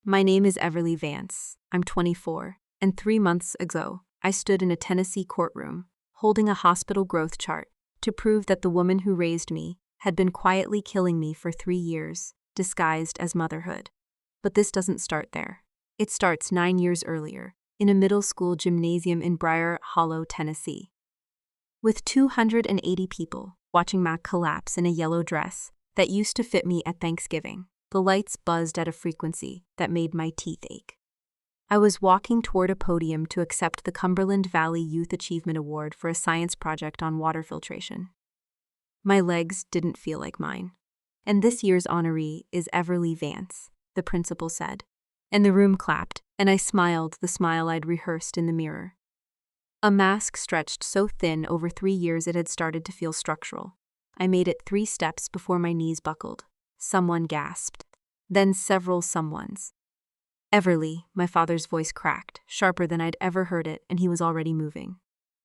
My name is Everly Vance. I'm 24, and 3 months ago, I stood in a Tennessee courtroom, holding a hospital growth chart, to prove that the woman who raised me had been quietly killing me for 3 years, disguised as motherhood. But this doesn't start there. It starts 9 years earlier, in a middle school gymnasium in Briar Hollow, Tennessee. With 280 people watching Mac collapse in a yellow dress that used to fit me at Thanksgiving, the lights buzzed at a frequency that made my teeth ache. I was walking toward a podium to accept the Cumberland Valley Youth Achievement Award for a science project on water filtration. My legs didn't feel like mine. And this year's honoree is Everly Vance, the principal said. And the room clapped, and I smiled the smile I'd rehearsed in the mirror. A mask stretched so thin over 3 years it had started to feel structural. I made it 3 steps before my knees buckled. Someone gasped. Then several someones. Everly, my father's voice cracked, sharper than I'd ever heard it, and he was already moving.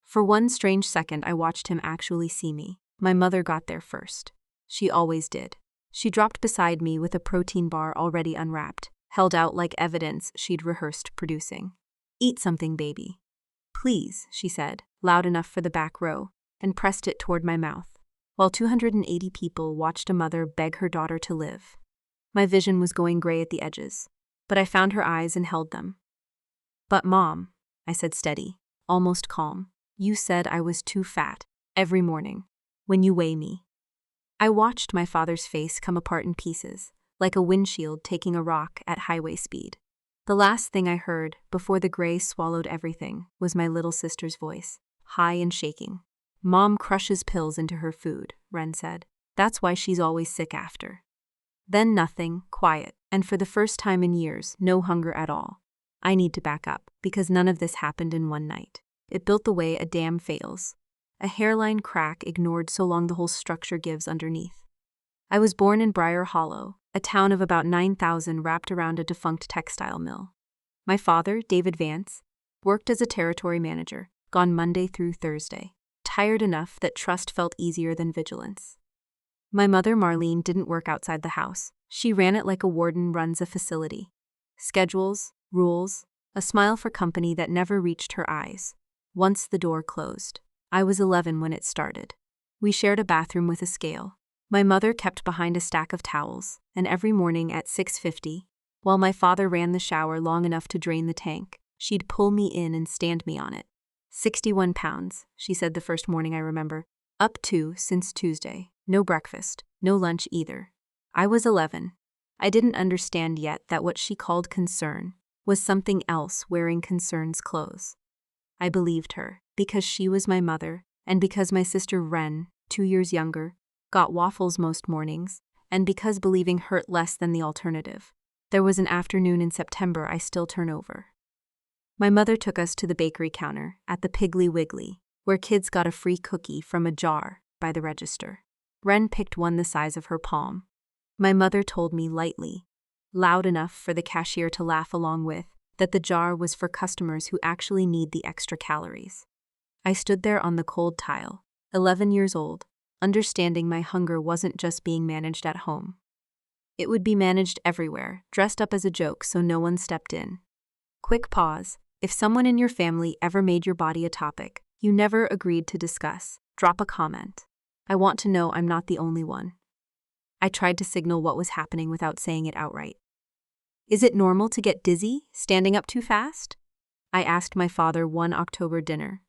For one strange second, I watched him actually see me. My mother got there first. She always did. She dropped beside me with a protein bar already unwrapped, held out like evidence she'd rehearsed producing. "Eat something, baby." "Please," she said, loud enough for the back row, and pressed it toward my mouth, while 280 people watched a mother beg her daughter to live. My vision was going gray at the edges, but I found her eyes and held them. "But Mom," I said steady, almost calm, "you said I was too fat, every morning, when you weigh me." I watched my father's face come apart in pieces, like a windshield taking a rock at highway speed. The last thing I heard, before the gray swallowed everything, was my little sister's voice, high and shaking. "Mom crushes pills into her food," Ren said. "That's why she's always sick after." Then nothing, quiet, and for the first time in years, no hunger at all. I need to back up, because none of this happened in one night. It built the way a dam fails. A hairline crack ignored so long the whole structure gives underneath. I was born in Briar Hollow, a town of about 9,000 wrapped around a defunct textile mill. My father, David Vance, worked as a territory manager, gone Monday through Thursday, tired enough that trust felt easier than vigilance. My mother, Marlene, didn't work outside the house. She ran it like a warden runs a facility. Schedules, rules, a smile for company that never reached her eyes. Once the door closed. I was 11 when it started. We shared a bathroom with a scale. My mother kept behind a stack of towels, and every morning at 6:50, while my father ran the shower long enough to drain the tank, she'd pull me in and stand me on it. 61 pounds, she said the first morning I remember. Up 2 since Tuesday. No breakfast, no lunch either. I was 11. I didn't understand yet that what she called concern was something else wearing concern's clothes. I believed her, because she was my mother, and because my sister Ren, 2 years younger, got waffles most mornings, and because believing hurt less than the alternative. There was an afternoon in September I still turn over. My mother took us to the bakery counter at the Piggly Wiggly, where kids got a free cookie from a jar by the register. Ren picked one the size of her palm. My mother told me lightly, loud enough for the cashier to laugh along with, that the jar was for customers who actually need the extra calories. I stood there on the cold tile, 11 years old, understanding my hunger wasn't just being managed at home. It would be managed everywhere, dressed up as a joke so no one stepped in. Quick pause. If someone in your family ever made your body a topic you never agreed to discuss, drop a comment. I want to know I'm not the only one. I tried to signal what was happening without saying it outright. "Is it normal to get dizzy, standing up too fast?" I asked my father one October dinner,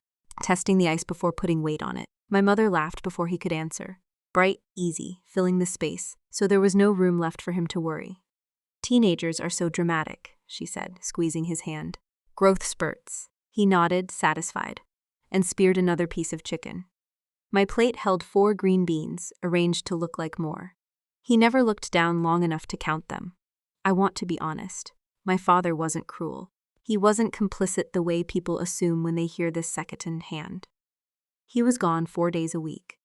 testing the ice before putting weight on it. My mother laughed before he could answer. Bright, easy, filling the space, so there was no room left for him to worry. "Teenagers are so dramatic," she said, squeezing his hand. "Growth spurts." He nodded, satisfied, and speared another piece of chicken. My plate held 4 green beans, arranged to look like more. He never looked down long enough to count them. I want to be honest. My father wasn't cruel. He wasn't complicit the way people assume when they hear this second hand. He was gone 4 days a week.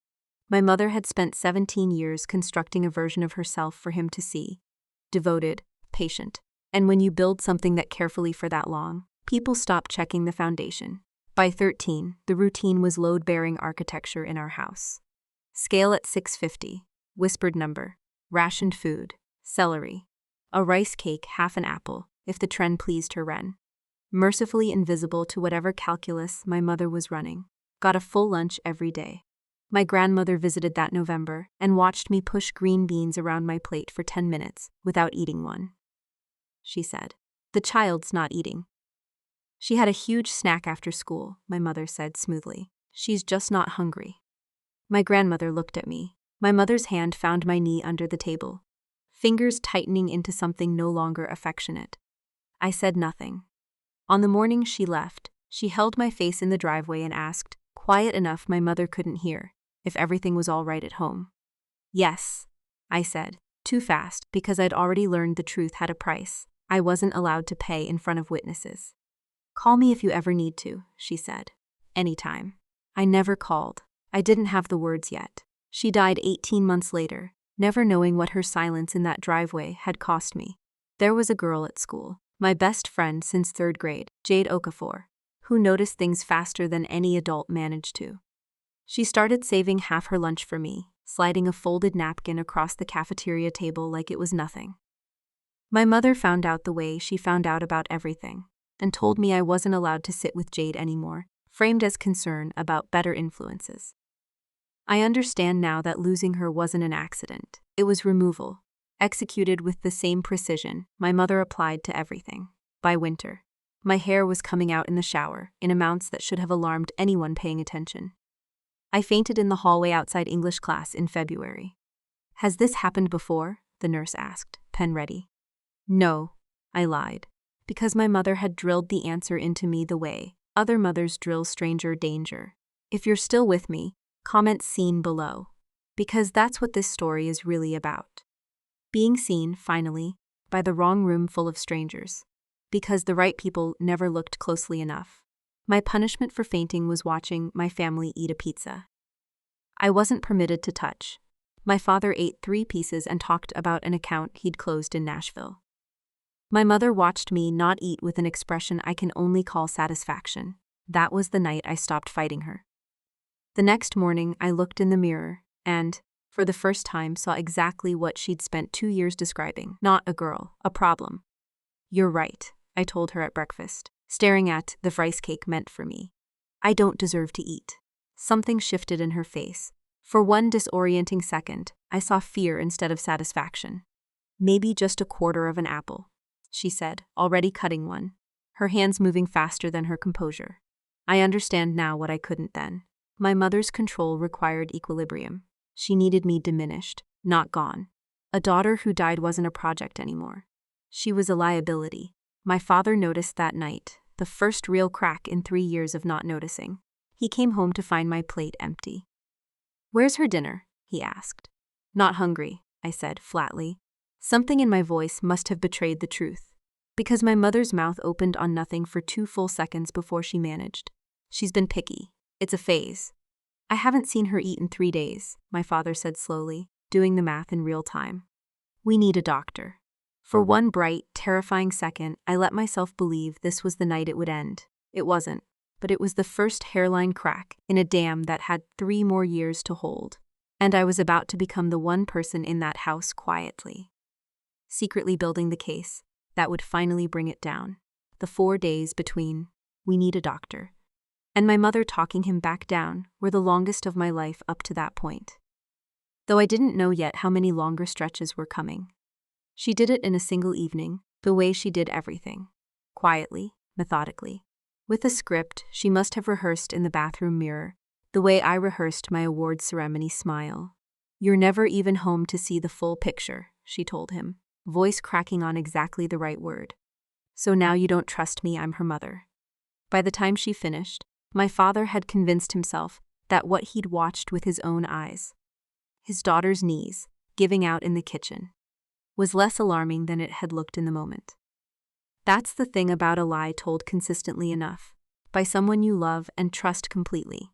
My mother had spent 17 years constructing a version of herself for him to see. Devoted, patient. And when you build something that carefully for that long, people stop checking the foundation. By 13, the routine was load-bearing architecture in our house. Scale at 650, whispered number, rationed food, celery, a rice cake, half an apple, if the trend pleased her Ren. Mercifully invisible to whatever calculus my mother was running. Got a full lunch every day. My grandmother visited that November and watched me push green beans around my plate for 10 minutes without eating one. She said, "The child's not eating." She had a huge snack after school, my mother said smoothly. "She's just not hungry." My grandmother looked at me. My mother's hand found my knee under the table, fingers tightening into something no longer affectionate. I said nothing. On the morning she left, she held my face in the driveway and asked, quiet enough my mother couldn't hear, if everything was all right at home. "Yes," I said, too fast because I'd already learned the truth had a price I wasn't allowed to pay in front of witnesses. "Call me if you ever need to," she said. "Anytime." I never called. I didn't have the words yet. She died 18 months later, never knowing what her silence in that driveway had cost me. There was a girl at school, my best friend since 3rd grade, Jade Okafor, who noticed things faster than any adult managed to. She started saving half her lunch for me, sliding a folded napkin across the cafeteria table like it was nothing. My mother found out the way she found out about everything, and told me I wasn't allowed to sit with Jade anymore, framed as concern about better influences. I understand now that losing her wasn't an accident. It was removal, executed with the same precision my mother applied to everything. By winter, my hair was coming out in the shower in amounts that should have alarmed anyone paying attention. I fainted in the hallway outside English class in February. "Has this happened before?" the nurse asked, pen ready. "No," I lied, because my mother had drilled the answer into me the way other mothers drill stranger danger. If you're still with me, comment "seen" below, because that's what this story is really about. Being seen, finally, by the wrong room full of strangers, because the right people never looked closely enough. My punishment for fainting was watching my family eat a pizza. I wasn't permitted to touch. My father ate 3 pieces and talked about an account he'd closed in Nashville. My mother watched me not eat with an expression I can only call satisfaction. That was the night I stopped fighting her. The next morning, I looked in the mirror and, for the first time, saw exactly what she'd spent 2 years describing. Not a girl, a problem. "You're right," I told her at breakfast, staring at the rice cake meant for me. "I don't deserve to eat." Something shifted in her face. For one disorienting second, I saw fear instead of satisfaction. "Maybe just a quarter of an apple," she said, already cutting one, her hands moving faster than her composure. I understand now what I couldn't then. My mother's control required equilibrium. She needed me diminished, not gone. A daughter who died wasn't a project anymore. She was a liability. My father noticed that night, the first real crack in 3 years of not noticing. He came home to find my plate empty. "Where's her dinner?" he asked. "Not hungry," I said flatly. Something in my voice must have betrayed the truth, because my mother's mouth opened on nothing for 2 full seconds before she managed. "She's been picky. It's a phase." "I haven't seen her eat in 3 days," my father said slowly, doing the math in real time. "We need a doctor." For one bright, terrifying second, I let myself believe this was the night it would end. It wasn't, but it was the first hairline crack in a dam that had 3 more years to hold, and I was about to become the one person in that house quietly, secretly building the case that would finally bring it down. The 4 days between "we need a doctor" and my mother talking him back down were the longest of my life up to that point. Though I didn't know yet how many longer stretches were coming. She did it in a single evening, the way she did everything. Quietly, methodically. With a script she must have rehearsed in the bathroom mirror, the way I rehearsed my awards ceremony smile. "You're never even home to see the full picture," she told him, voice cracking on exactly the right word. "So now you don't trust me, I'm her mother." By the time she finished, my father had convinced himself that what he'd watched with his own eyes, his daughter's knees, giving out in the kitchen, was less alarming than it had looked in the moment. That's the thing about a lie told consistently enough, by someone you love and trust completely.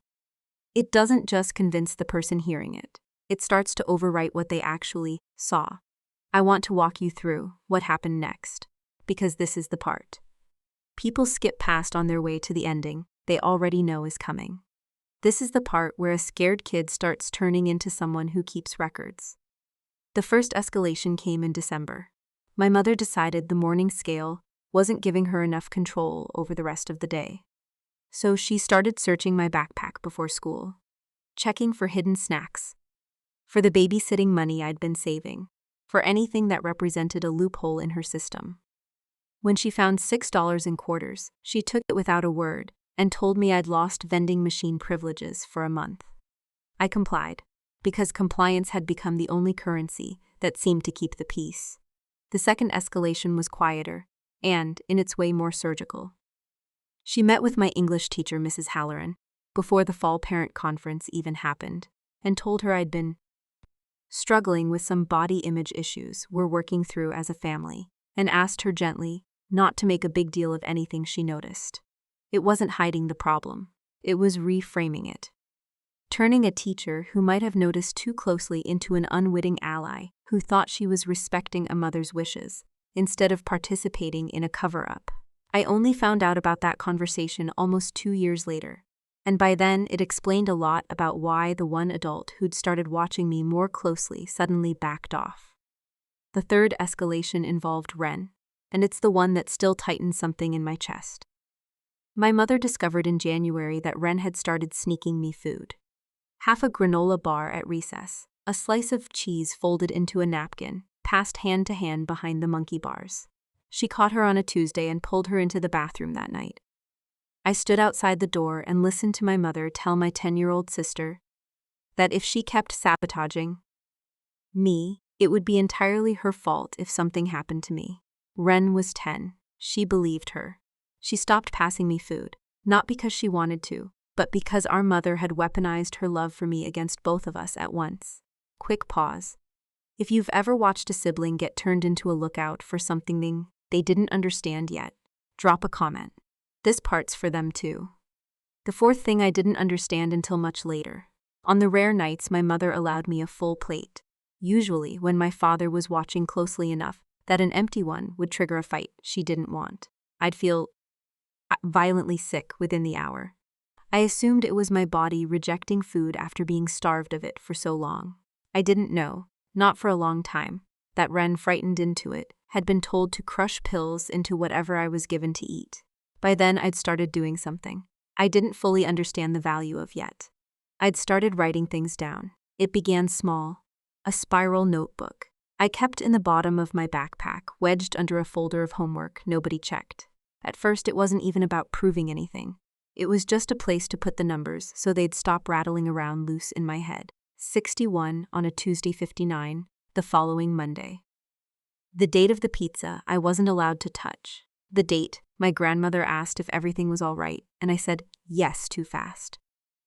It doesn't just convince the person hearing it. It starts to overwrite what they actually saw. I want to walk you through what happened next, because this is the part people skip past on their way to the ending they already know is coming. This is the part where a scared kid starts turning into someone who keeps records. The first escalation came in December. My mother decided the morning scale wasn't giving her enough control over the rest of the day. So she started searching my backpack before school, checking for hidden snacks, for the babysitting money I'd been saving, for anything that represented a loophole in her system. When she found $6 in quarters, she took it without a word and told me I'd lost vending machine privileges for a month. I complied, because compliance had become the only currency that seemed to keep the peace. The second escalation was quieter, and, in its way, more surgical. She met with my English teacher, Mrs. Halloran, before the fall parent conference even happened, and told her I'd been struggling with some body image issues we're working through as a family, and asked her gently not to make a big deal of anything she noticed. It wasn't hiding the problem, it was reframing it. Turning a teacher who might have noticed too closely into an unwitting ally who thought she was respecting a mother's wishes, instead of participating in a cover-up. I only found out about that conversation almost 2 years later, and by then it explained a lot about why the one adult who'd started watching me more closely suddenly backed off. The third escalation involved Ren, and it's the one that still tightens something in my chest. My mother discovered in January that Ren had started sneaking me food. Half a granola bar at recess, a slice of cheese folded into a napkin, passed hand to hand behind the monkey bars. She caught her on a Tuesday and pulled her into the bathroom that night. I stood outside the door and listened to my mother tell my 10-year-old sister that if she kept sabotaging me, it would be entirely her fault if something happened to me. Ren was 10. She believed her. She stopped passing me food, not because she wanted to, but because our mother had weaponized her love for me against both of us at once. Quick pause. If you've ever watched a sibling get turned into a lookout for something they didn't understand yet, drop a comment. This part's for them too. The fourth thing I didn't understand until much later. On the rare nights my mother allowed me a full plate, usually when my father was watching closely enough that an empty one would trigger a fight she didn't want. I'd feel violently sick within the hour. I assumed it was my body rejecting food after being starved of it for so long. I didn't know, not for a long time, that Ren, frightened into it, had been told to crush pills into whatever I was given to eat. By then I'd started doing something I didn't fully understand the value of yet. I'd started writing things down. It began small, a spiral notebook I kept in the bottom of my backpack, wedged under a folder of homework nobody checked. At first it wasn't even about proving anything. It was just a place to put the numbers so they'd stop rattling around loose in my head. 61 on a Tuesday, 59, the following Monday. The date of the pizza I wasn't allowed to touch. The date my grandmother asked if everything was all right, and I said yes too fast.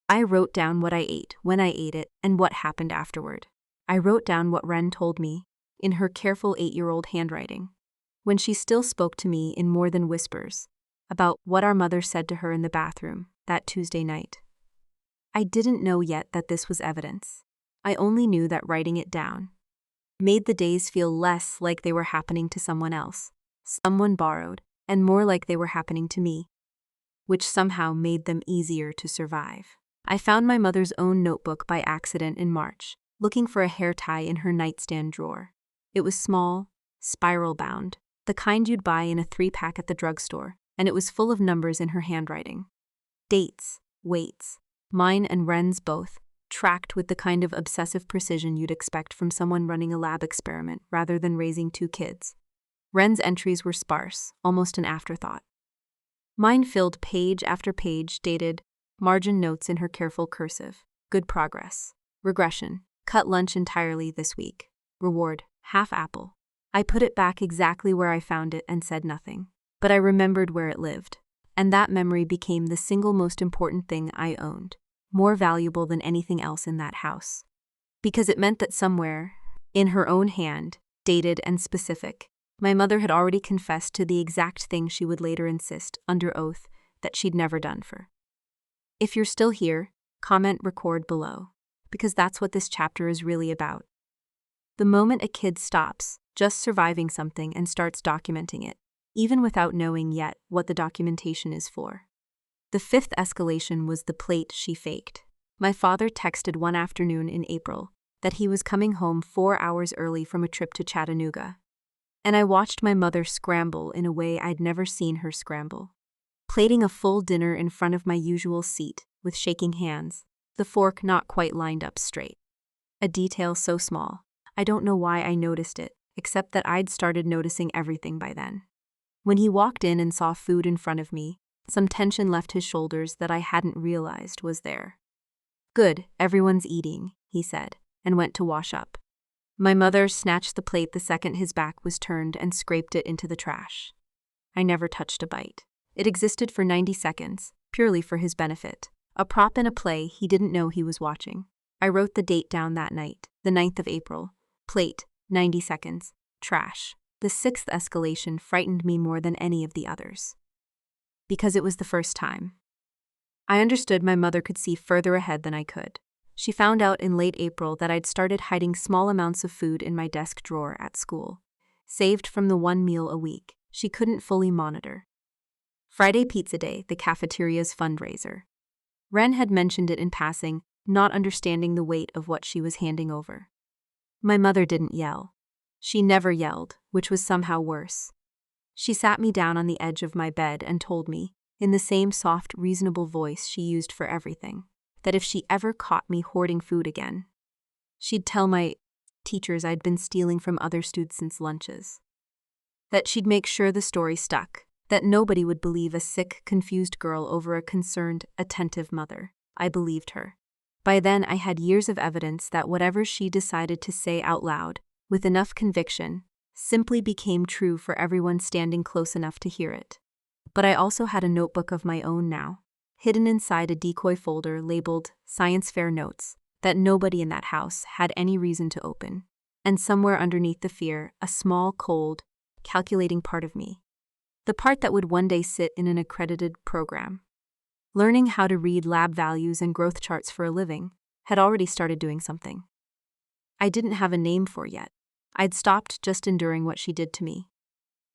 I wrote down what I ate, when I ate it, and what happened afterward. I wrote down what Ren told me, in her careful 8-year-old handwriting, when she still spoke to me in more than whispers, about what our mother said to her in the bathroom that Tuesday night. I didn't know yet that this was evidence. I only knew that writing it down made the days feel less like they were happening to someone else, someone borrowed, and more like they were happening to me, which somehow made them easier to survive. I found my mother's own notebook by accident in March, looking for a hair tie in her nightstand drawer. It was small, spiral-bound, the kind you'd buy in a 3-pack at the drugstore, and it was full of numbers in her handwriting. Dates, weights, mine and Ren's both, tracked with the kind of obsessive precision you'd expect from someone running a lab experiment rather than raising 2 kids. Ren's entries were sparse, almost an afterthought. Mine filled page after page, dated, margin notes in her careful cursive. Good progress. Regression. Cut lunch entirely this week. Reward. Half apple. I put it back exactly where I found it and said nothing. But I remembered where it lived. And that memory became the single most important thing I owned, more valuable than anything else in that house. Because it meant that somewhere, in her own hand, dated and specific, my mother had already confessed to the exact thing she would later insist, under oath, that she'd never done for. If you're still here, comment record below, because that's what this chapter is really about. The moment a kid stops just surviving something and starts documenting it, even without knowing yet what the documentation is for. The fifth escalation was the plate she faked. My father texted one afternoon in April that he was coming home 4 hours early from a trip to Chattanooga. And I watched my mother scramble in a way I'd never seen her scramble. Plating a full dinner in front of my usual seat, with shaking hands, the fork not quite lined up straight. A detail so small, I don't know why I noticed it, except that I'd started noticing everything by then. When he walked in and saw food in front of me, some tension left his shoulders that I hadn't realized was there. "Good, everyone's eating," he said, and went to wash up. My mother snatched the plate the second his back was turned and scraped it into the trash. I never touched a bite. It existed for 90 seconds, purely for his benefit. A prop in a play he didn't know he was watching. I wrote the date down that night, the 9th of April. Plate, 90 seconds, trash. The 6th escalation frightened me more than any of the others. Because it was the first time. I understood my mother could see further ahead than I could. She found out in late April that I'd started hiding small amounts of food in my desk drawer at school, saved from the one meal a week she couldn't fully monitor. Friday Pizza Day, the cafeteria's fundraiser. Ren had mentioned it in passing, not understanding the weight of what she was handing over. My mother didn't yell. She never yelled, which was somehow worse. She sat me down on the edge of my bed and told me, in the same soft, reasonable voice she used for everything, that if she ever caught me hoarding food again, she'd tell my teachers I'd been stealing from other students' lunches. That she'd make sure the story stuck, that nobody would believe a sick, confused girl over a concerned, attentive mother. I believed her. By then I had years of evidence that whatever she decided to say out loud, with enough conviction, simply became true for everyone standing close enough to hear it. But I also had a notebook of my own now, hidden inside a decoy folder labeled Science Fair Notes, that nobody in that house had any reason to open. And somewhere underneath the fear, a small, cold, calculating part of me. The part that would one day sit in an accredited program. Learning how to read lab values and growth charts for a living had already started doing something I didn't have a name for yet. I'd stopped just enduring what she did to me.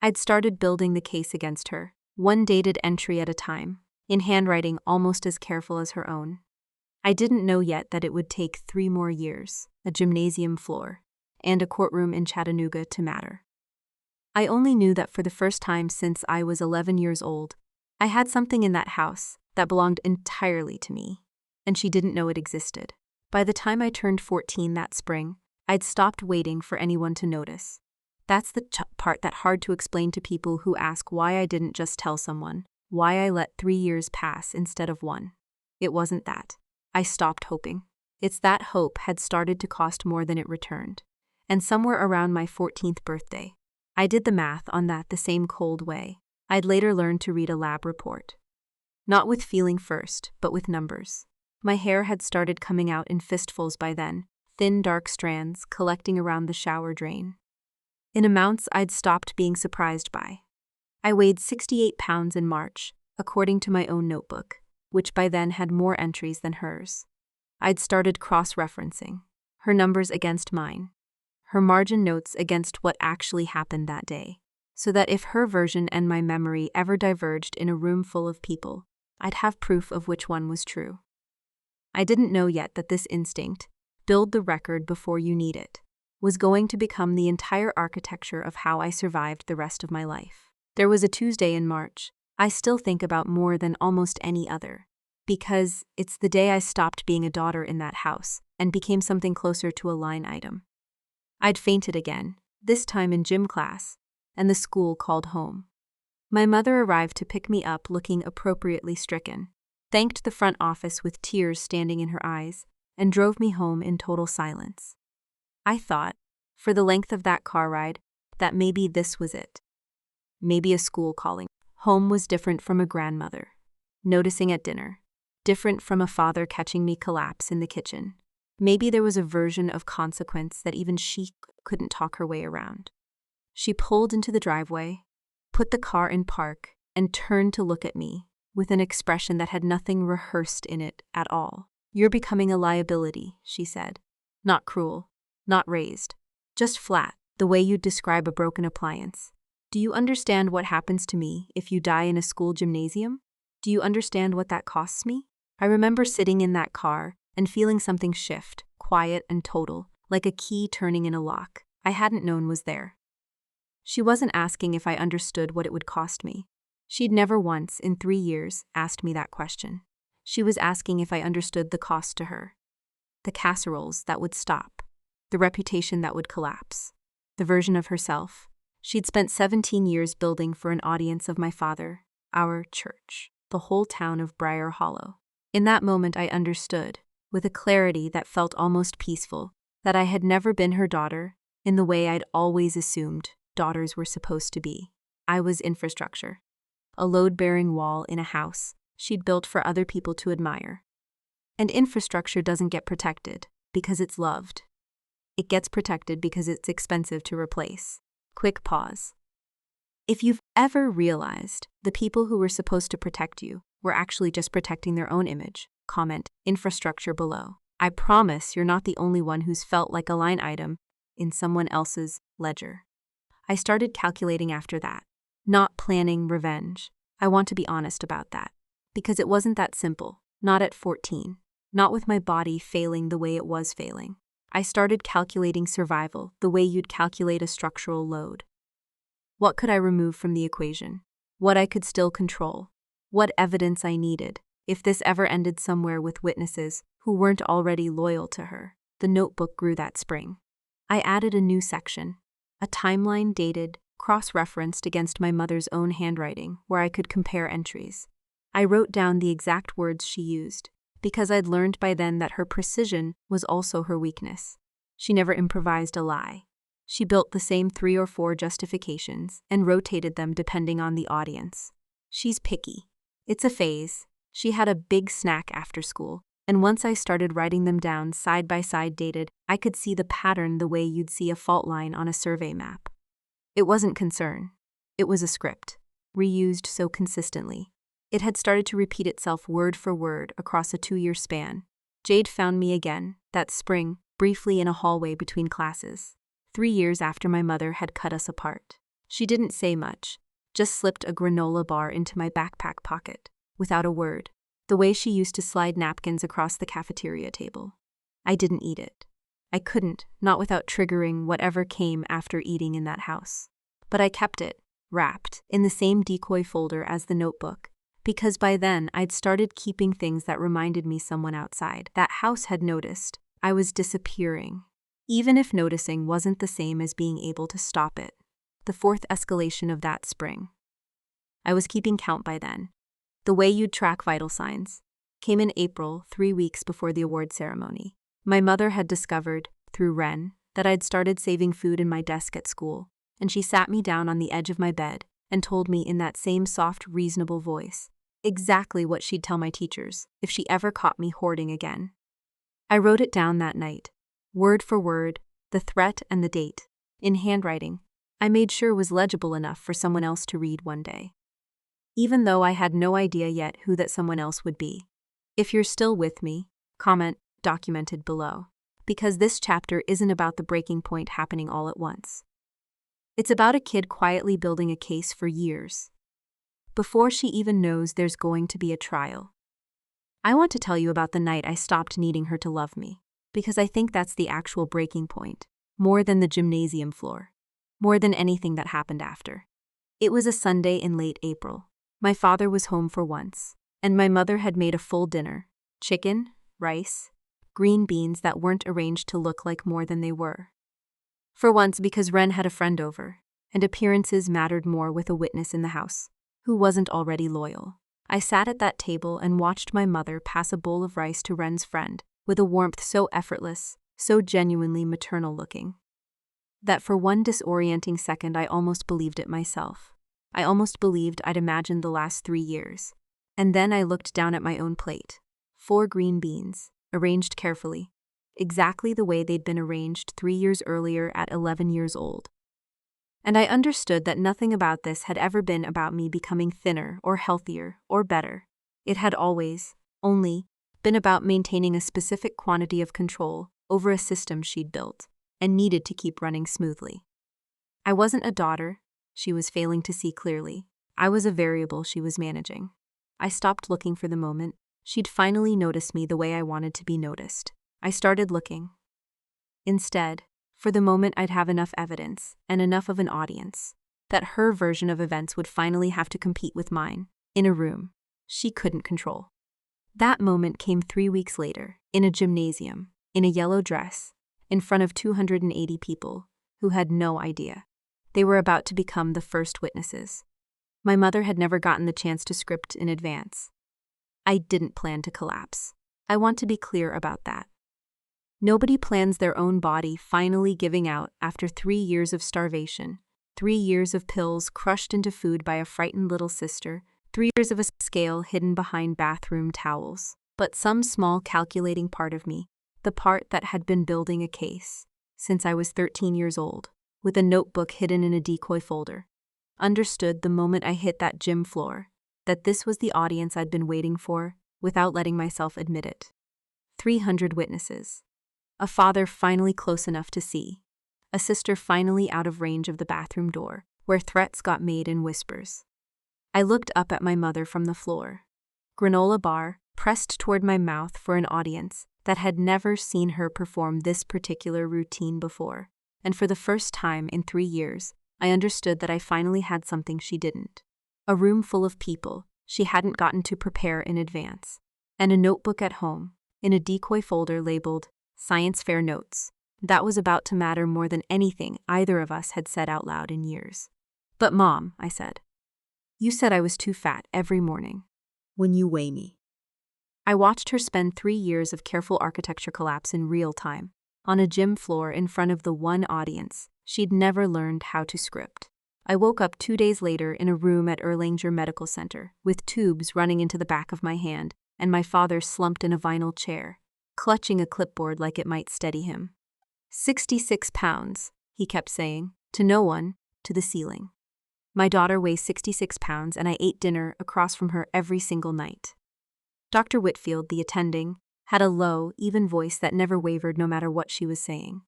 I'd started building the case against her, one dated entry at a time, in handwriting almost as careful as her own. I didn't know yet that it would take 3 more years, a gymnasium floor, and a courtroom in Chattanooga to matter. I only knew that for the first time since I was 11 years old, I had something in that house that belonged entirely to me, and she didn't know it existed. By the time I turned 14 that spring, I'd stopped waiting for anyone to notice. That's the part that's hard to explain to people who ask why I didn't just tell someone, why I let 3 years pass instead of 1. It wasn't that. I stopped hoping. It's that hope had started to cost more than it returned. And somewhere around my 14th birthday, I did the math on that the same cold way I'd later learned to read a lab report. Not with feeling first, but with numbers. My hair had started coming out in fistfuls by then, thin dark strands collecting around the shower drain. In amounts I'd stopped being surprised by. I weighed 68 pounds in March, according to my own notebook, which by then had more entries than hers. I'd started cross-referencing, her numbers against mine, her margin notes against what actually happened that day, so that if her version and my memory ever diverged in a room full of people, I'd have proof of which one was true. I didn't know yet that this instinct, build the record before you need it, was going to become the entire architecture of how I survived the rest of my life. There was a Tuesday in March I still think about more than almost any other, because it's the day I stopped being a daughter in that house and became something closer to a line item. I'd fainted again, this time in gym class, and the school called home. My mother arrived to pick me up looking appropriately stricken, thanked the front office with tears standing in her eyes, and drove me home in total silence. I thought, for the length of that car ride, that maybe this was it. Maybe a school calling. Home was different from a grandmother, noticing at dinner, different from a father catching me collapse in the kitchen. Maybe there was a version of consequence that even she couldn't talk her way around. She pulled into the driveway, put the car in park, and turned to look at me with an expression that had nothing rehearsed in it at all. "You're becoming a liability," she said. Not cruel, not raised, just flat, the way you'd describe a broken appliance. Do you understand what happens to me if you die in a school gymnasium? Do you understand what that costs me? I remember sitting in that car and feeling something shift, quiet and total, like a key turning in a lock I hadn't known was there. She wasn't asking if I understood what it would cost me. She'd never once, in 3 years, asked me that question. She was asking if I understood the cost to her. The casseroles that would stop. The reputation that would collapse. The version of herself she'd spent 17 years building for an audience of my father, our church, the whole town of Briar Hollow. In that moment I understood, with a clarity that felt almost peaceful, that I had never been her daughter in the way I'd always assumed daughters were supposed to be. I was infrastructure. A load-bearing wall in a house she'd built for other people to admire. And infrastructure doesn't get protected because it's loved. It gets protected because it's expensive to replace. Quick pause. If you've ever realized the people who were supposed to protect you were actually just protecting their own image, comment infrastructure below. I promise you're not the only one who's felt like a line item in someone else's ledger. I started calculating after that, not planning revenge. I want to be honest about that, because it wasn't that simple, not at 14, not with my body failing the way it was failing. I started calculating survival the way you'd calculate a structural load. What could I remove from the equation? What I could still control? What evidence I needed, if this ever ended somewhere with witnesses who weren't already loyal to her? The notebook grew that spring. I added a new section, a timeline dated, cross-referenced against my mother's own handwriting, where I could compare entries. I wrote down the exact words she used, because I'd learned by then that her precision was also her weakness. She never improvised a lie. She built the same 3 or 4 justifications and rotated them depending on the audience. She's picky. It's a phase. She had a big snack after school, and once I started writing them down side by side dated, I could see the pattern the way you'd see a fault line on a survey map. It wasn't concern. It was a script, reused so consistently. It had started to repeat itself word for word across a 2-year span. Jade found me again, that spring, briefly in a hallway between classes, 3 years after my mother had cut us apart. She didn't say much, just slipped a granola bar into my backpack pocket, without a word, the way she used to slide napkins across the cafeteria table. I didn't eat it. I couldn't, not without triggering whatever came after eating in that house. But I kept it, wrapped, in the same decoy folder as the notebook, because by then I'd started keeping things that reminded me someone outside that house had noticed. I was disappearing, even if noticing wasn't the same as being able to stop it. The 4th escalation of that spring. I was keeping count by then. The way you'd track vital signs came in April, 3 weeks before the award ceremony. My mother had discovered, through Ren, that I'd started saving food in my desk at school, and she sat me down on the edge of my bed and told me in that same soft, reasonable voice exactly what she'd tell my teachers if she ever caught me hoarding again. I wrote it down that night, word for word, the threat and the date, in handwriting I made sure was legible enough for someone else to read one day. Even though I had no idea yet who that someone else would be. If you're still with me, comment documented below, because this chapter isn't about the breaking point happening all at once. It's about a kid quietly building a case for years, before she even knows there's going to be a trial. I want to tell you about the night I stopped needing her to love me, because I think that's the actual breaking point, more than the gymnasium floor, more than anything that happened after. It was a Sunday in late April. My father was home for once, and my mother had made a full dinner: chicken, rice, green beans that weren't arranged to look like more than they were. For once, because Ren had a friend over, and appearances mattered more with a witness in the house, who wasn't already loyal. I sat at that table and watched my mother pass a bowl of rice to Ren's friend, with a warmth so effortless, so genuinely maternal looking, that for one disorienting second I almost believed it myself. I almost believed I'd imagined the last 3 years. And then I looked down at my own plate. 4 green beans, arranged carefully, exactly the way they'd been arranged 3 years earlier at 11 years old. And I understood that nothing about this had ever been about me becoming thinner or healthier or better. It had always, only, been about maintaining a specific quantity of control over a system she'd built and needed to keep running smoothly. I wasn't a daughter she was failing to see clearly. I was a variable she was managing. I stopped looking for the moment she'd finally notice me the way I wanted to be noticed. I started looking, instead, For the moment, I'd have enough evidence and enough of an audience that her version of events would finally have to compete with mine in a room she couldn't control. That moment came 3 weeks later, in a gymnasium, in a yellow dress, in front of 280 people who had no idea they were about to become the first witnesses. My mother had never gotten the chance to script in advance. I didn't plan to collapse. I want to be clear about that. Nobody plans their own body finally giving out after 3 years of starvation, 3 years of pills crushed into food by a frightened little sister, 3 years of a scale hidden behind bathroom towels. But some small calculating part of me, the part that had been building a case since I was 13 years old, with a notebook hidden in a decoy folder, understood the moment I hit that gym floor that this was the audience I'd been waiting for without letting myself admit it. 300 witnesses. A father finally close enough to see. A sister finally out of range of the bathroom door, where threats got made in whispers. I looked up at my mother from the floor. Granola bar pressed toward my mouth for an audience that had never seen her perform this particular routine before, and for the first time in 3 years, I understood that I finally had something she didn't. A room full of people she hadn't gotten to prepare in advance, and a notebook at home, in a decoy folder labeled Science Fair Notes, that was about to matter more than anything either of us had said out loud in years. "But Mom," I said, "you said I was too fat every morning when you weigh me." I watched her spend 3 years of careful architecture collapse in real time, on a gym floor in front of the one audience she'd never learned how to script. I woke up 2 days later in a room at Erlanger Medical Center, with tubes running into the back of my hand, and my father slumped in a vinyl chair, clutching a clipboard like it might steady him. 66 pounds, he kept saying, to no one, to the ceiling. My daughter weighs 66 pounds, and I ate dinner across from her every single night. Dr. Whitfield, the attending, had a low, even voice that never wavered no matter what she was saying.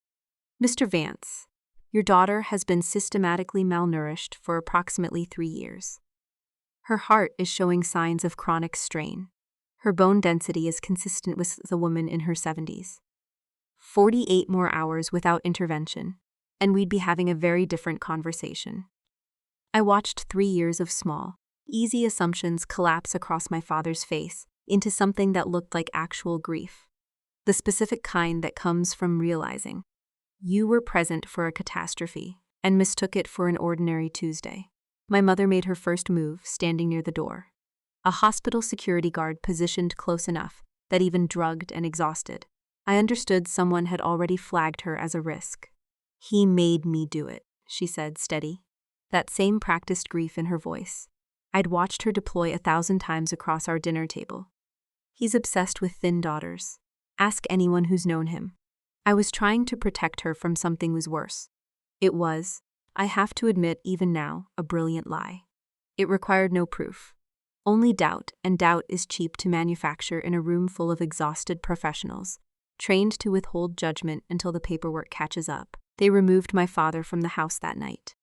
"Mr. Vance, your daughter has been systematically malnourished for approximately 3 years. Her heart is showing signs of chronic strain. Her bone density is consistent with a woman in her 70s. 48 more hours without intervention, and we'd be having a very different conversation." I watched 3 years of small, easy assumptions collapse across my father's face into something that looked like actual grief. The specific kind that comes from realizing you were present for a catastrophe and mistook it for an ordinary Tuesday. My mother made her first move, standing near the door. A hospital security guard positioned close enough that even drugged and exhausted, I understood someone had already flagged her as a risk. "He made me do it," she said, steady, that same practiced grief in her voice. I'd watched her deploy 1,000 times across our dinner table. "He's obsessed with thin daughters. Ask anyone who's known him." I was trying to protect her from something was worse. It was, I have to admit even now, a brilliant lie. It required no proof. Only doubt, and doubt is cheap to manufacture in a room full of exhausted professionals, trained to withhold judgment until the paperwork catches up. They removed my father from the house that night,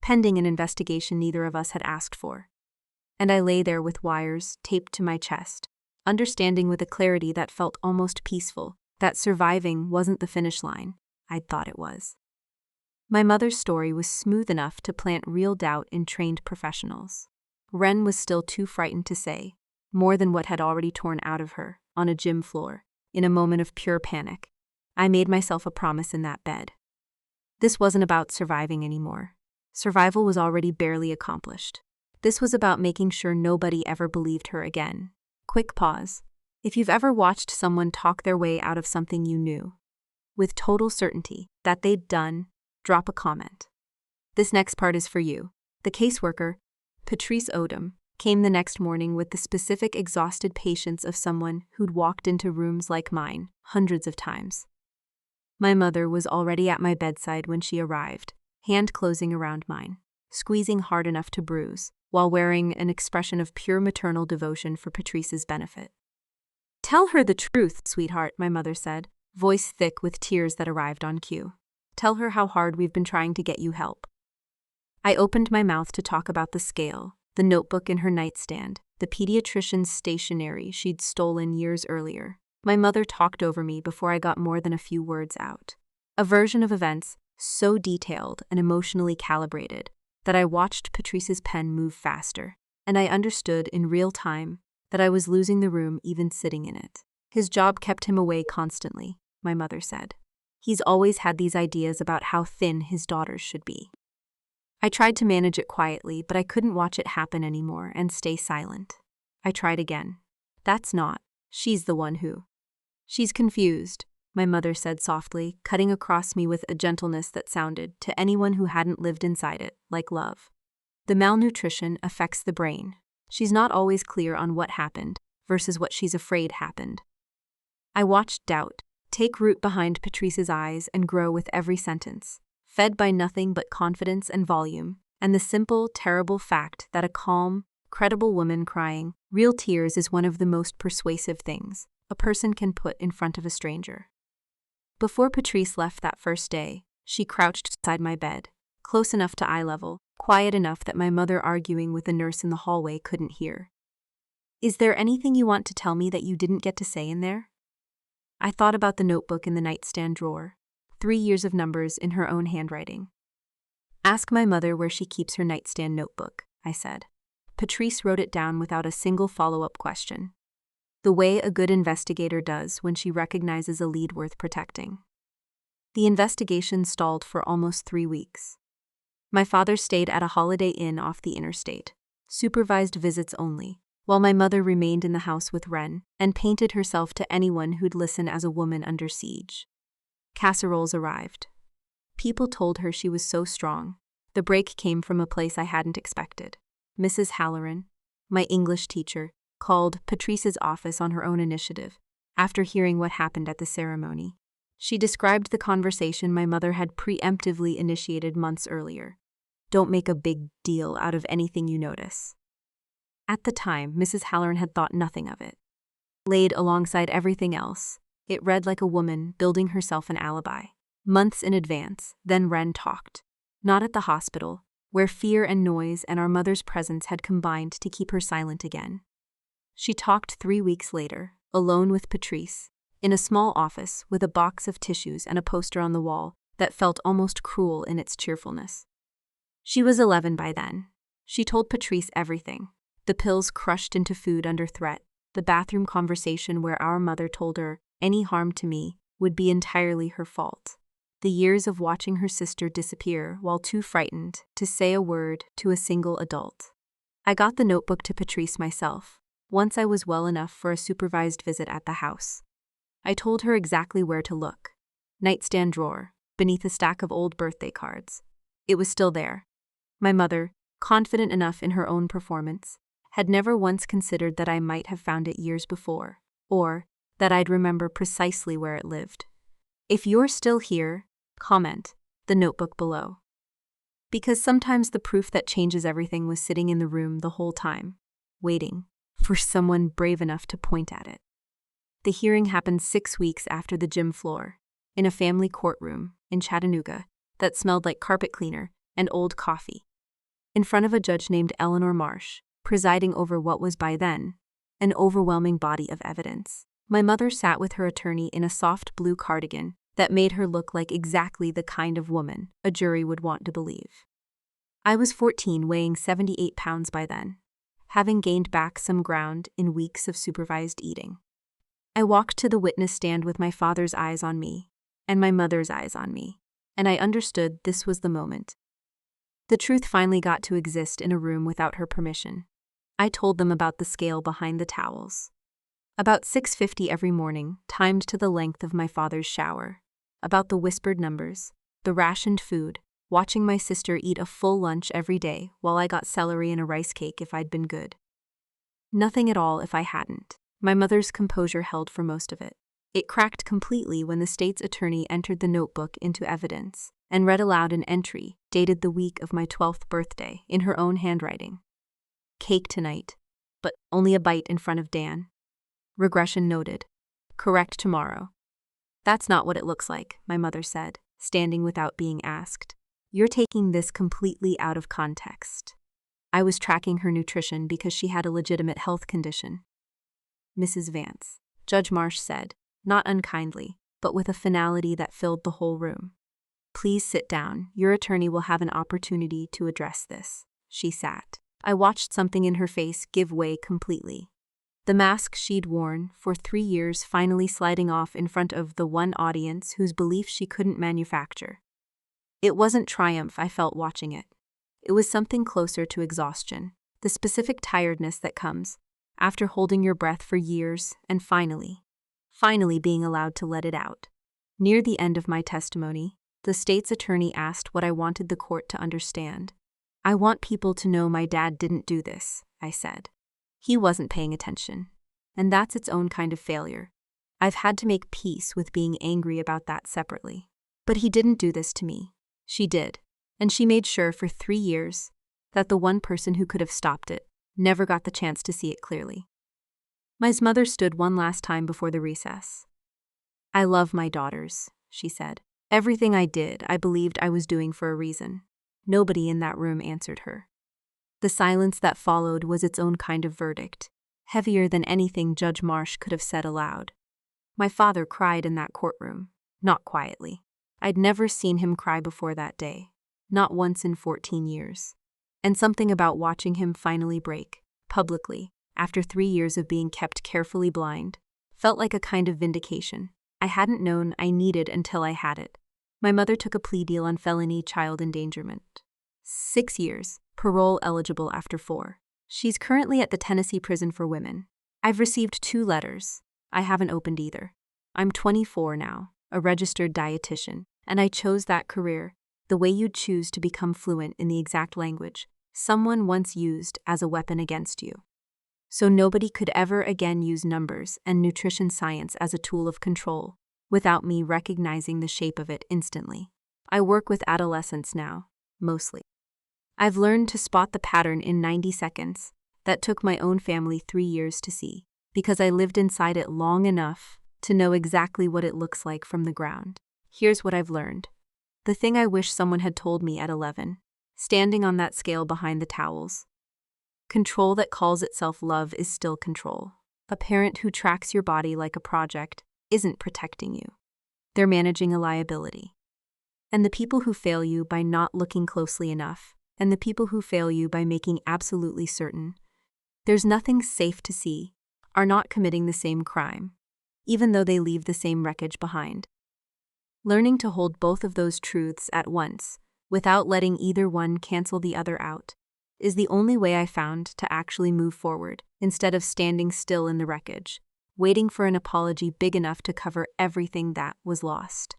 pending an investigation neither of us had asked for. And I lay there with wires taped to my chest, understanding with a clarity that felt almost peaceful that surviving wasn't the finish line I'd thought it was. My mother's story was smooth enough to plant real doubt in trained professionals. Ren was still too frightened to say more than what had already torn out of her on a gym floor in a moment of pure panic. I made myself a promise in that bed. This wasn't about surviving anymore. Survival was already barely accomplished. This was about making sure nobody ever believed her again. Quick pause. If you've ever watched someone talk their way out of something you knew, with total certainty that they'd done, drop a comment. This next part is for you. The caseworker, Patrice Odom, came the next morning with the specific exhausted patience of someone who'd walked into rooms like mine hundreds of times. My mother was already at my bedside when she arrived, hand closing around mine, squeezing hard enough to bruise, while wearing an expression of pure maternal devotion for Patrice's benefit. "Tell her the truth, sweetheart," my mother said, voice thick with tears that arrived on cue. "Tell her how hard we've been trying to get you help." I opened my mouth to talk about the scale, the notebook in her nightstand, the pediatrician's stationery she'd stolen years earlier. My mother talked over me before I got more than a few words out. A version of events so detailed and emotionally calibrated that I watched Patrice's pen move faster, and I understood in real time that I was losing the room even sitting in it. His job kept him away constantly, my mother said. He's always had these ideas about how thin his daughters should be. I tried to manage it quietly, but I couldn't watch it happen anymore and stay silent. I tried again. That's not. She's the one who. She's confused, my mother said softly, cutting across me with a gentleness that sounded, to anyone who hadn't lived inside it, like love. The malnutrition affects the brain. She's not always clear on what happened versus what she's afraid happened. I watched doubt take root behind Patrice's eyes and grow with every sentence, fed by nothing but confidence and volume, and the simple, terrible fact that a calm, credible woman crying real tears is one of the most persuasive things a person can put in front of a stranger. Before Patrice left that first day, she crouched beside my bed, close enough to eye level, quiet enough that my mother arguing with a nurse in the hallway couldn't hear. Is there anything you want to tell me that you didn't get to say in there? I thought about the notebook in the nightstand drawer, 3 years of numbers in her own handwriting. Ask my mother where she keeps her nightstand notebook, I said. Patrice wrote it down without a single follow-up question. The way a good investigator does when she recognizes a lead worth protecting. The investigation stalled for almost 3 weeks. My father stayed at a Holiday Inn off the interstate, supervised visits only, while my mother remained in the house with Ren and painted herself to anyone who'd listen as a woman under siege. Casseroles arrived. People told her she was so strong. The break came from a place I hadn't expected. Mrs. Halloran, my English teacher, called Patrice's office on her own initiative after hearing what happened at the ceremony. She described the conversation my mother had preemptively initiated months earlier. Don't make a big deal out of anything you notice. At the time, Mrs. Halloran had thought nothing of it. Laid alongside everything else, it read like a woman building herself an alibi. Months in advance, then Ren talked. Not at the hospital, where fear and noise and our mother's presence had combined to keep her silent again. She talked 3 weeks later, alone with Patrice, in a small office with a box of tissues and a poster on the wall that felt almost cruel in its cheerfulness. She was 11 by then. She told Patrice everything. The pills crushed into food under threat, the bathroom conversation where our mother told her any harm to me would be entirely her fault. The years of watching her sister disappear while too frightened to say a word to a single adult. I got the notebook to Patrice myself, once I was well enough for a supervised visit at the house. I told her exactly where to look. Nightstand drawer, beneath a stack of old birthday cards. It was still there. My mother, confident enough in her own performance, had never once considered that I might have found it years before, or that I'd remember precisely where it lived. If you're still here, comment the notebook below. Because sometimes the proof that changes everything was sitting in the room the whole time, waiting for someone brave enough to point at it. The hearing happened 6 weeks after the gym floor, in a family courtroom in Chattanooga that smelled like carpet cleaner and old coffee, in front of a judge named Eleanor Marsh, presiding over what was by then an overwhelming body of evidence. My mother sat with her attorney in a soft blue cardigan that made her look like exactly the kind of woman a jury would want to believe. I was 14, weighing 78 pounds by then, having gained back some ground in weeks of supervised eating. I walked to the witness stand with my father's eyes on me and my mother's eyes on me, and I understood this was the moment. The truth finally got to exist in a room without her permission. I told them about the scale behind the towels. About 6:50 every morning, timed to the length of my father's shower. About the whispered numbers, the rationed food, watching my sister eat a full lunch every day while I got celery and a rice cake if I'd been good. Nothing at all if I hadn't. My mother's composure held for most of it. It cracked completely when the state's attorney entered the notebook into evidence and read aloud an entry dated the week of my 12th birthday in her own handwriting. Cake tonight, but only a bite in front of Dan. Regression noted. Correct tomorrow. That's not what it looks like, my mother said, standing without being asked. You're taking this completely out of context. I was tracking her nutrition because she had a legitimate health condition. Mrs. Vance, Judge Marsh said, not unkindly, but with a finality that filled the whole room. "Please sit down. Your attorney will have an opportunity to address this." She sat. I watched something in her face give way completely. The mask she'd worn for 3 years finally sliding off in front of the one audience whose belief she couldn't manufacture. It wasn't triumph I felt watching it. It was something closer to exhaustion, the specific tiredness that comes after holding your breath for years and finally being allowed to let it out. Near the end of my testimony, the state's attorney asked what I wanted the court to understand. "I want people to know my dad didn't do this," I said. He wasn't paying attention. And that's its own kind of failure. I've had to make peace with being angry about that separately. But he didn't do this to me. She did. And she made sure for 3 years that the one person who could have stopped it never got the chance to see it clearly. My mother stood one last time before the recess. "I love my daughters," she said. "Everything I did, I believed I was doing for a reason." Nobody in that room answered her. The silence that followed was its own kind of verdict, heavier than anything Judge Marsh could have said aloud. My father cried in that courtroom, not quietly. I'd never seen him cry before that day, not once in 14 years. And something about watching him finally break, publicly, after 3 years of being kept carefully blind, felt like a kind of vindication I hadn't known I needed until I had it. My mother took a plea deal on felony child endangerment. 6 years, parole eligible after 4. She's currently at the Tennessee Prison for Women. I've received 2 letters. I haven't opened either. I'm 24 now, a registered dietitian, and I chose that career the way you'd choose to become fluent in the exact language someone once used as a weapon against you. So nobody could ever again use numbers and nutrition science as a tool of control without me recognizing the shape of it instantly. I work with adolescents now, mostly. I've learned to spot the pattern in 90 seconds that took my own family 3 years to see, because I lived inside it long enough to know exactly what it looks like from the ground. Here's what I've learned. The thing I wish someone had told me at 11, standing on that scale behind the towels. Control that calls itself love is still control. A parent who tracks your body like a project isn't protecting you. They're managing a liability. And the people who fail you by not looking closely enough, and the people who fail you by making absolutely certain there's nothing safe to see, are not committing the same crime, even though they leave the same wreckage behind. Learning to hold both of those truths at once, without letting either one cancel the other out, is the only way I found to actually move forward, instead of standing still in the wreckage, waiting for an apology big enough to cover everything that was lost.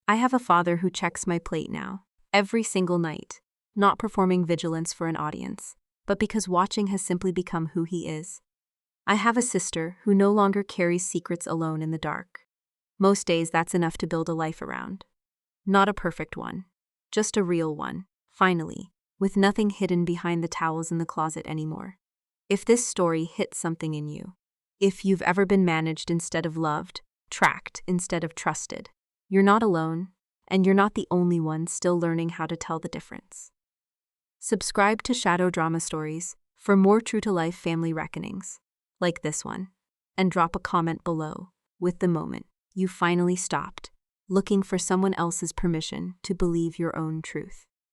I have a father who checks my plate now, every single night, not performing vigilance for an audience, but because watching has simply become who he is. I have a sister who no longer carries secrets alone in the dark. Most days that's enough to build a life around. Not a perfect one, just a real one, finally, with nothing hidden behind the towels in the closet anymore. If this story hits something in you, if you've ever been managed instead of loved, tracked instead of trusted, you're not alone, and you're not the only one still learning how to tell the difference. Subscribe to Shadow Drama Stories for more true-to-life family reckonings, like this one, and drop a comment below with the moment you finally stopped looking for someone else's permission to believe your own truth.